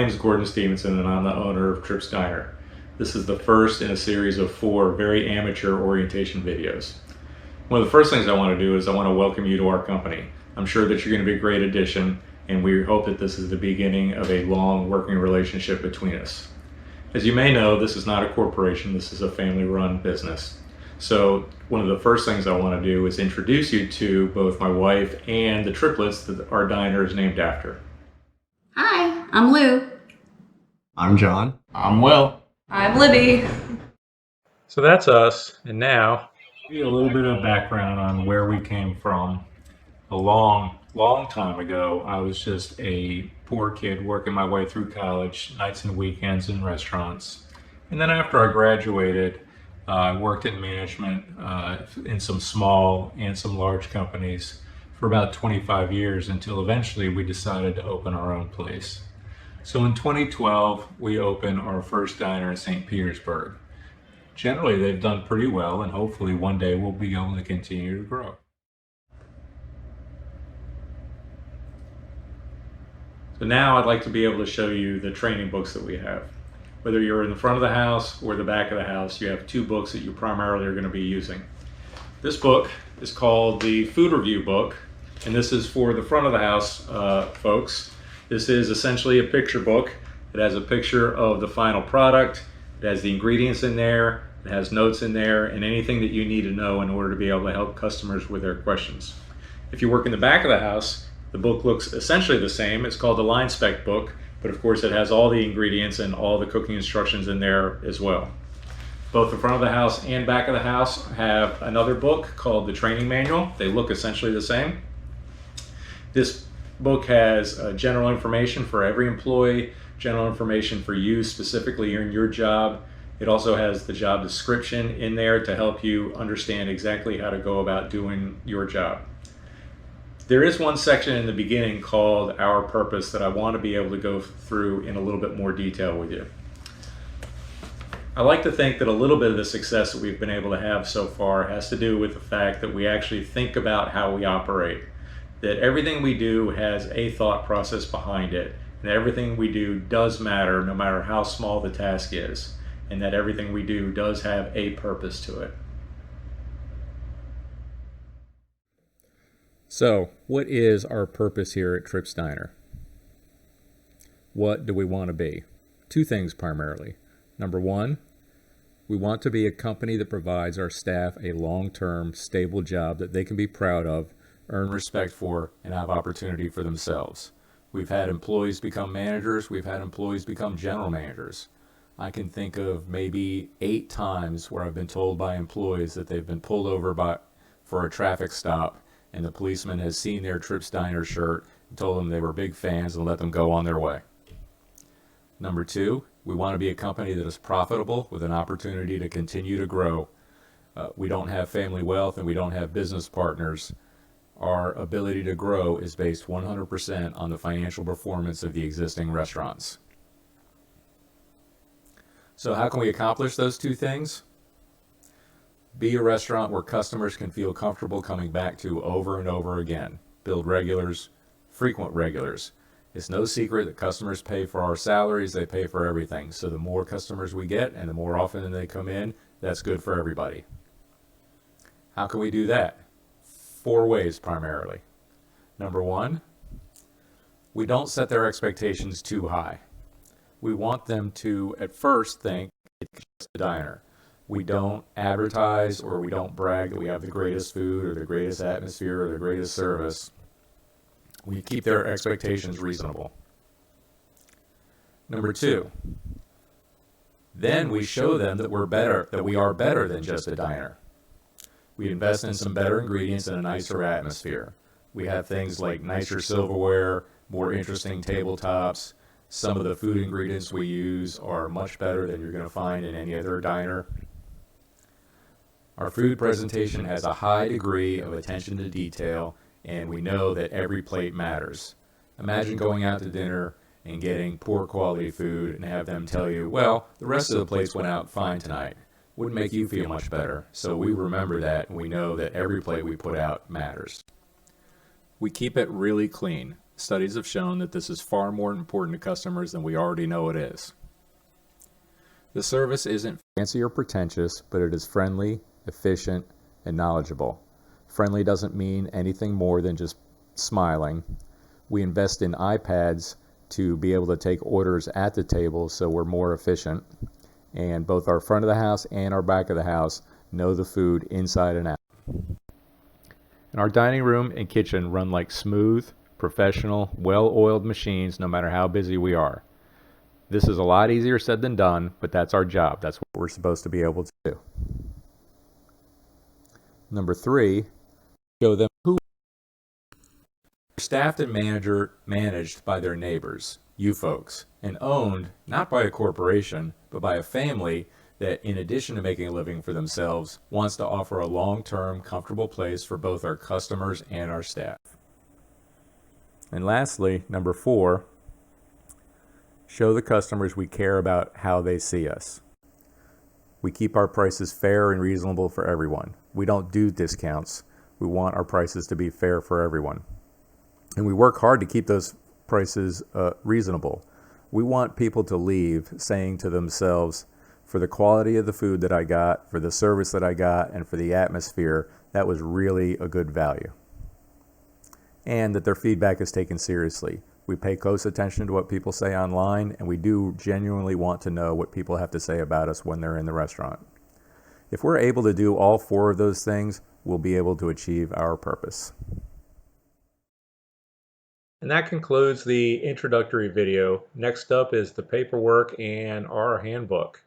name is Gordon Stevenson and I'm the owner of Trips Diner. This is the first in a series of 4 very amateur orientation videos. One of the first things I want to do is I want to welcome you to our company. I'm sure that you're going to be a great addition, and we hope that this is the beginning of a long working relationship between us. As you may know, this is not a corporation, this is a family-run business. So one of the first things I want to do is introduce you to both my wife and the triplets that our diner is named after. Hi, I'm Lou. I'm John. I'm Will. I'm Libby. So that's us, and now give you a little bit of background on where we came from. A long time ago, I was just a poor kid working my way through college, nights and weekends in restaurants. And then after I graduated, I worked in management in some small and some large companies for about 25 years until eventually we decided to open our own place. So in 2012, we opened our first diner in St. Petersburg. Generally, they've done pretty well, and hopefully one day we'll be able to continue to grow. So now I'd like to be able to show you the training books that we have. Whether you're in the front of the house or the back of the house, you have 2 books that you primarily are going to be using. This book is called the Food Review Book, and this is for the front of the house folks. This is essentially a picture book. It has a picture of the final product, it has the ingredients in there, it has notes in there, and anything that you need to know in order to be able to help customers with their questions. If you work in the back of the house, the book looks essentially the same. It's called the Line Spec book, but of course it has all the ingredients and all the cooking instructions in there as well. Both the front of the house and back of the house have another book called the Training Manual. They look essentially the same. This book has general information for every employee, general information for you specifically in your job. It also has the job description in there to help you understand exactly how to go about doing your job. There is one section in the beginning called Our Purpose that I want to be able to go through in a little bit more detail with you. I like to think that a little bit of the success that we've been able to have so far has to do with the fact that we actually think about how we operate. That everything we do has a thought process behind it, and everything we do does matter no matter how small the task is, and that everything we do does have a purpose to it. So, what is our purpose here at Trips Diner? What do we want to be? 2 things primarily. Number 1, we want to be a company that provides our staff a long-term, stable job that they can be proud of, earn respect for, and have opportunity for themselves. We've had employees become managers, we've had employees become general managers. I can think of maybe 8 times where I've been told by employees that they've been pulled over for a traffic stop, and the policeman has seen their Trips Diner shirt and told them they were big fans and let them go on their way. Number 2, we want to be a company that is profitable with an opportunity to continue to grow. We don't have family wealth and we don't have business partners. Our ability to grow is based 100% on the financial performance of the existing restaurants. So how can we accomplish those 2 things? Be a restaurant where customers can feel comfortable coming back to over and over again. Build regulars, frequent regulars. It's no secret that customers pay for our salaries, they pay for everything. So the more customers we get and the more often they come in, that's good for everybody. How can we do that? 4 ways primarily. Number 1, we don't set their expectations too high. We want them to at first think it's just a diner. We don't advertise or we don't brag that we have the greatest food or the greatest atmosphere or the greatest service. We keep their expectations reasonable. Number 2, then we show them that we are better than just a diner. We invest in some better ingredients and a nicer atmosphere. We have things like nicer silverware, more interesting tabletops. Some of the food ingredients we use are much better than you're going to find in any other diner. Our food presentation has a high degree of attention to detail, and we know that every plate matters. Imagine going out to dinner and getting poor quality food and have them tell you, well, the rest of the plates went out fine tonight. Wouldn't make you feel much better. So we remember that, and we know that every plate we put out matters. We keep it really clean. studies have shown that this is far more important to customers than we already know it is. The service isn't fancy or pretentious, but it is friendly, efficient, and knowledgeable. Friendly doesn't mean anything more than just smiling. We invest in iPads to be able to take orders at the table so we're more efficient. And both our front of the house and our back of the house know the food inside and out. And our dining room and kitchen run like smooth, professional, well-oiled machines no matter how busy we are. This is a lot easier said than done, but that's our job. That's what we're supposed to be able to do. Number 3, show them who. Staffed and managed by their neighbors, you folks, and owned not by a corporation, but by a family that, in addition to making a living for themselves, wants to offer a long-term, comfortable place for both our customers and our staff. And lastly, number 4, show the customers we care about how they see us. We keep our prices fair and reasonable for everyone. We don't do discounts. We want our prices to be fair for everyone. And we work hard to keep those prices reasonable. We want people to leave saying to themselves, for the quality of the food that I got, for the service that I got, and for the atmosphere, that was really a good value. And that their feedback is taken seriously. We pay close attention to what people say online, and we do genuinely want to know what people have to say about us when they're in the restaurant. If we're able to do all 4 of those things, we'll be able to achieve our purpose. And that concludes the introductory video. Next up is the paperwork and our handbook.